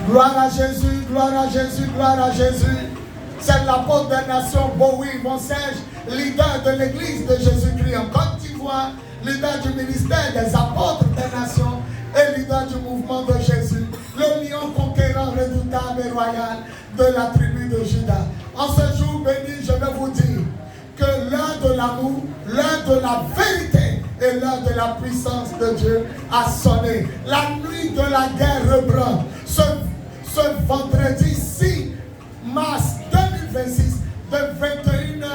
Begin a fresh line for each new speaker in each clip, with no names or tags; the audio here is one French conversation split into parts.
Gloire à Jésus, gloire à Jésus, gloire à Jésus. C'est l'apôtre des nations, Bowie Monsège, leader de l'église de Jésus-Christ en Côte d'Ivoire, leader du ministère des apôtres des nations et leader du mouvement de Jésus, le lion conquérant, redoutable et royal de la tribu de Juda. En ce jour béni, je vais vous dire que l'heure de l'amour, l'heure de la vérité et l'heure de la puissance de Dieu a sonné. La nuit de la guerre reprend. Ce vendredi 6 mars 2026, de 21h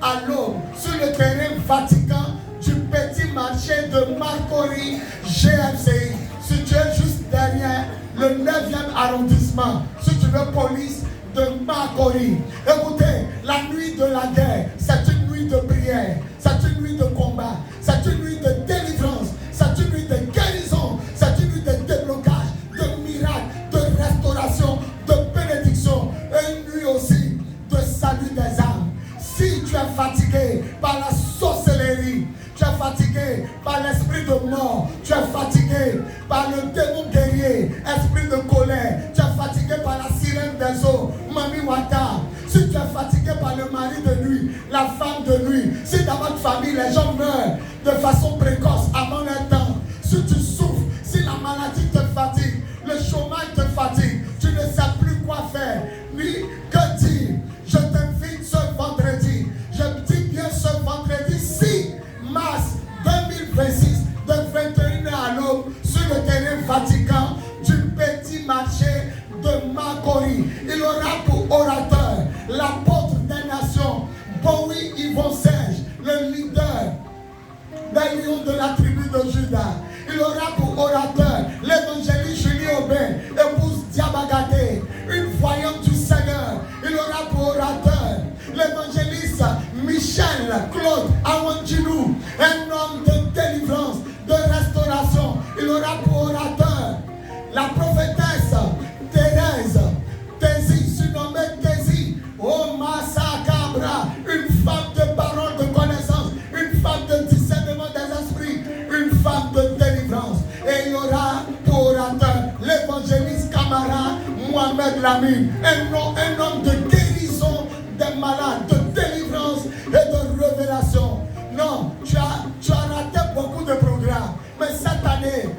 à l'aube, sur le terrain Vatican du petit marché de Marcory, GFCI, situé juste derrière le 9e arrondissement, si tu veux, police de Marcory. Écoutez, la nuit de la guerre, c'est une nuit de prière, c'est une nuit de combat, c'est une nuit de délivrance, c'est une nuit de guérison, c'est une nuit de déblocage, de miracle, de restauration, de bénédiction, et une nuit aussi de salut des âmes. Si tu es fatigué par la sorcellerie, tu es fatigué par l'esprit de mort, tu es fatigué par le démon guerrier, esprit de colère, tu es fatigué par la sirène des eaux, Mami Wata, si tu es fatigué par le mari de nuit, la femme de nuit, si dans votre famille les gens meurent de façon précoce avant leur temps, si tu souffres, si la maladie te fatigue, le chômage te fatigue, tu ne sais plus quoi faire, ni que dire, je t'invite ce vendredi, je dis bien ce vendredi 6 mars 2026, de 21h à l'aube, sur le terrain Vatican du petit marché de Marcory. Il aura pour orateur l'apôtre des nations, Bowie Yvon Serge, le leader des lions de la tribu de Juda. Il aura pour orateur l'évangéliste Julie Aubin, épouse Diabagadé, une voyante du Seigneur. Il aura pour orateur l'évangéliste Michel Claude Awanjinou, un homme de délivrance, de restauration. Il aura pour orateur la prophétesse Thérèse Tézi, surnommée Tézi, oh Massa Cabra, une femme de parole, de connaissance, une femme de discernement des esprits, une femme de délivrance. Et il y aura pour orateur l'évangéliste Camara Mohamed Lamine, un homme de guérison des malades, de délivrance et de révélation. Non, tu as raté beaucoup de programmes, mais cette année,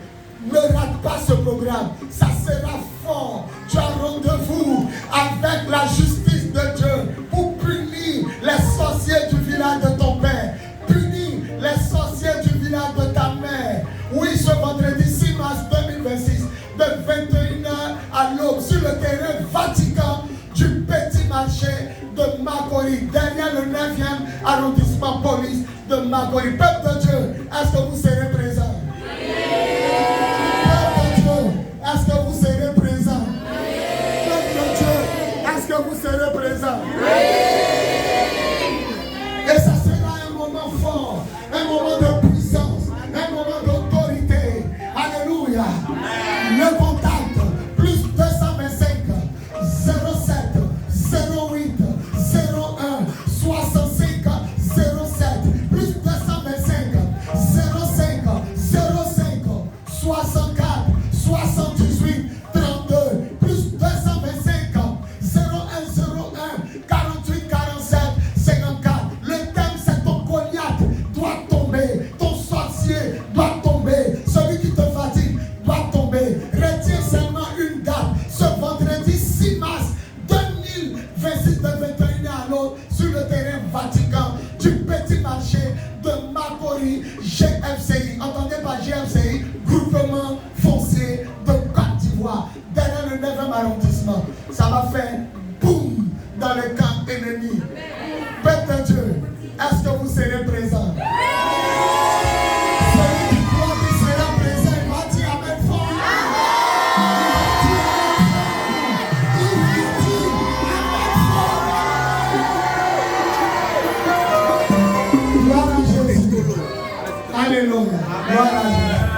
ne rate pas ce programme, ça sera fort. Tu as rendez-vous avec la justice de Dieu pour punir les sorciers du village de ton père, punir les sorciers du village de ta mère. Oui, ce vendredi 6 mars 2026, de 21h à l'aube, sur le terrain Vatican du petit marché de Marcory, derrière le 9e arrondissement police de Marcory. Peuple de Dieu, est-ce que vous serez présents? Est-ce que vous serez présent? Peuple de Dieu, est-ce que vous serez présent? Et ça sera un moment fort, un moment de puissance, un moment d'autorité. Alléluia. Le contact, plus 225 07 08 01 65 07, plus 225 05 05 64 78 32, plus 225 01 48 47 54. Le thème c'est ton Goliath doit tomber, ton sorcier doit tomber, celui qui te fatigue doit tomber. Retiens seulement une date, ce vendredi 6 mars 2026, de 21h à l'autre, sur le terrain Vatican du petit marché de Marcory, GFCI. Entendez par GFCI, groupement foncier de Côte d'Ivoire, derrière le 9e arrondissement. Ça va faire boum dans le camp ennemi. Peuple de Dieu, est-ce que vous serez présents? Celui qui croit qu'il sera présent, il va dire amen fort. Gloire à Jésus. Alléluia. Gloire à Jésus.